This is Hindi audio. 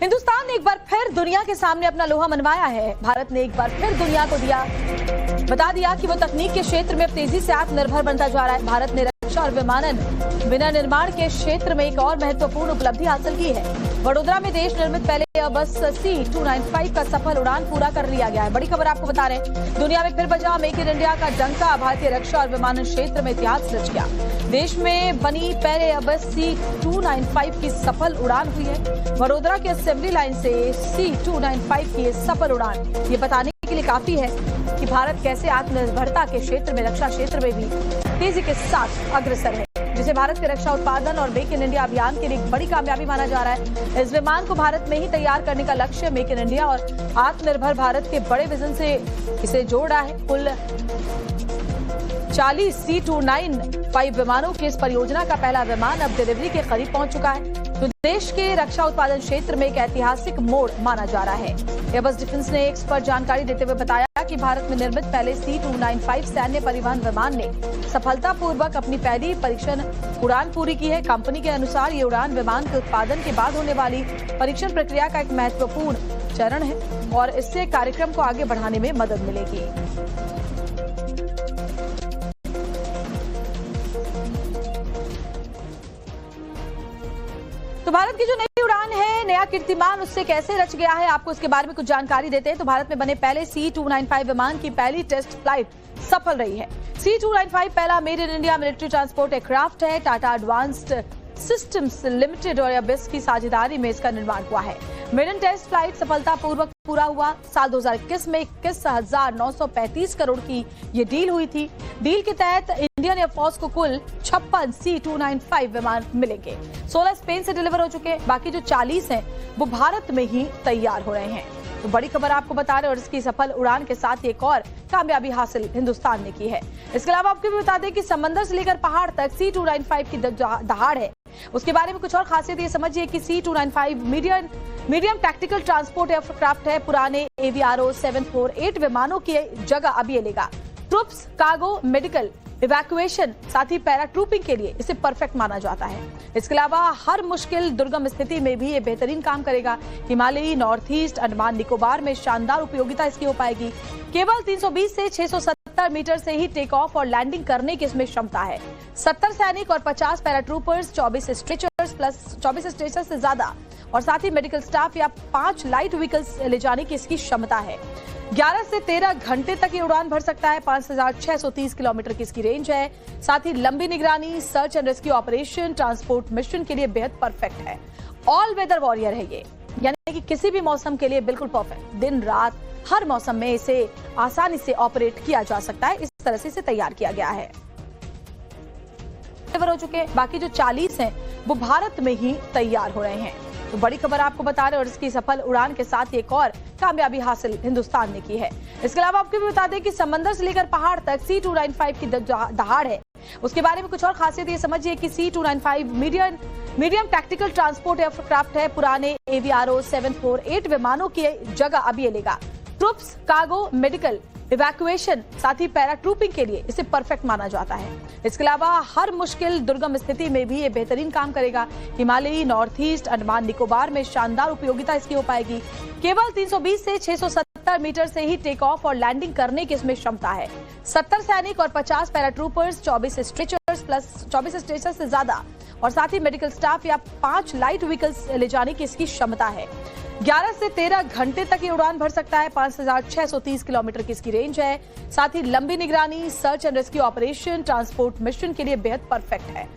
हिंदुस्तान ने एक बार फिर दुनिया के सामने अपना लोहा मनवाया है। भारत ने एक बार फिर दुनिया को बता दिया कि वो तकनीक के क्षेत्र में अब तेजी से आत्मनिर्भर बनता जा रहा है। भारत ने रक्षा और विनिर्माण के क्षेत्र में एक और महत्वपूर्ण उपलब्धि हासिल की है। वडोदरा में देश निर्मित पहले एयरबस C295 का सफल उड़ान पूरा कर लिया गया है। बड़ी खबर आपको बता रहे हैं, दुनिया में फिर बजा मेक इन इंडिया का डंका। भारतीय रक्षा और विमानन क्षेत्र में इतिहास रच गया। देश में बनी पहले एयरबस C295 की सफल उड़ान हुई है। वडोदरा के असेंबली लाइन से C295 की सफल उड़ान ये बताने के लिए काफी है कि भारत कैसे आत्मनिर्भरता के क्षेत्र में, रक्षा क्षेत्र में भी तेजी के साथ अग्रसर है, जिसे भारत के रक्षा उत्पादन और मेक इन इंडिया अभियान के लिए एक बड़ी कामयाबी माना जा रहा है। इस विमान को भारत में ही तैयार करने का लक्ष्य मेक इन इंडिया और आत्मनिर्भर भारत के बड़े विजन से इसे जोड़ रहा है। कुल 40 C295 विमानों की इस परियोजना का पहला विमान अब डिलीवरी के करीब पहुंच चुका है, तो देश के रक्षा उत्पादन क्षेत्र में एक ऐतिहासिक मोड़ माना जा रहा है। एयरबस डिफेंस ने एक पर जानकारी देते हुए बताया कि भारत में निर्मित पहले C295 सैन्य परिवहन विमान ने सफलतापूर्वक अपनी पहली परीक्षण उड़ान पूरी की है। कंपनी के अनुसार ये उड़ान विमान के उत्पादन के बाद होने वाली परीक्षण प्रक्रिया का एक महत्वपूर्ण चरण है और इससे कार्यक्रम को आगे बढ़ाने में मदद मिलेगी। तो भारत की जो नई उड़ान है, नया कीर्तिमान उससे कैसे रच गया है, आपको इसके बारे में कुछ जानकारी देते हैं। तो भारत में बने पहले C295 विमान की पहली टेस्ट फ्लाइट सफल रही है। C295 पहला made in India military transport aircraft है। टाटा एडवांस्ड सिस्टम्स लिमिटेड और एयरबस की साझेदारी में इसका निर्माण हुआ है। मेडन टेस्ट फ्लाइट सफलतापूर्वक पूरा हुआ। साल 2021 में 21,935 करोड़ की ये डील हुई थी। डील के तहत इंडियन एयरफोर्स को कुल 56 C295 विमान मिलेंगे। 16 स्पेन से डिलीवर हो चुके हैं, बाकी जो 40 हैं वो भारत में ही तैयार हो रहे हैं। तो बड़ी खबर आपको बता रहे हैं, और इसकी सफल उड़ान के साथ एक और कामयाबी हासिल हिंदुस्तान ने की है। इसके अलावा आपको भी बता दें कि समंदर से लेकर पहाड़ तक C295 की दहाड़ है। उसके बारे में कुछ और खासियत ये समझिए कि C295 medium tactical transport aircraft है। पुराने AVRO 748 विमानों की जगह अब ये लेगा। ट्रूप्स, कार्गो, मेडिकल, इवैक्यूएशन, साथ ही पैरा ट्रूपिंग के लिए इसे परफेक्ट माना जाता है। इसके अलावा हर मुश्किल दुर्गम स्थिति में भी ये बेहतरीन काम करेगा। हिमालयी, नॉर्थ ईस्ट, अंडमान निकोबार में शानदार उपयोगिता इसकी हो पाएगी। केवल 320 से 670 मीटर से ही टेक ऑफ और लैंडिंग करने की इसमें क्षमता है। 70 सैनिक और 50 पैराट्रूपर्स, 24 स्ट्रेचर्स से ज्यादा और साथ ही मेडिकल स्टाफ या 5 लाइट व्हीकल्स ले जाने की इसकी क्षमता है। 11 से 13 घंटे तक ये उड़ान भर सकता है। 5,630 किलोमीटर की इसकी रेंज है। साथ ही लंबी निगरानी, search and rescue operation, transport mission के लिए बेहद परफेक्ट है। ऑल वेदर वॉरियर है ये, यानी कि किसी भी मौसम के लिए बिल्कुल परफेक्ट। दिन रात हर मौसम में इसे आसानी से ऑपरेट किया जा सकता है। इस तरह से इसे तैयार किया गया है। हो चुके हैं, बाकी जो 40 हैं वो भारत में ही तैयार हो रहे हैं। तो बड़ी खबर आपको बता रहे हैं, और इसकी सफल उड़ान के साथ एक और कामयाबी हासिल हिंदुस्तान ने की है। इसके अलावा आपको भी बता दें कि समंदर से लेकर पहाड़ तक C295 की दहाड़ है। उसके बारे में कुछ और खासियत ये समझिए कि C295 medium tactical transport aircraft है। पुराने AVRO 748 विमानों की जगह अब ये लेगा। ट्रूप्स, कार्गो, मेडिकल, इवैक्यूएशन, साथ ही पैरा ट्रूपिंग के लिए इसे परफेक्ट माना जाता है। इसके अलावा हर मुश्किल दुर्गम स्थिति में भी ये बेहतरीन काम करेगा। हिमालयी, नॉर्थ ईस्ट, अंडमान निकोबार में शानदार उपयोगिता इसकी हो पाएगी। केवल 320 से 670 मीटर से ही टेक ऑफ और लैंडिंग करने की इसमें क्षमता है। 70 सैनिक और 50 पैराट्रूपर्स, 24 स्ट्रेचर्स से ज्यादा और साथ ही मेडिकल स्टाफ या 5 लाइट व्हीकल्स ले जाने की इसकी क्षमता है। 11 से 13 घंटे तक ये उड़ान भर सकता है। 5,630 किलोमीटर की इसकी रेंज है। साथ ही लंबी निगरानी, search and rescue operation, transport mission के लिए बेहद परफेक्ट है।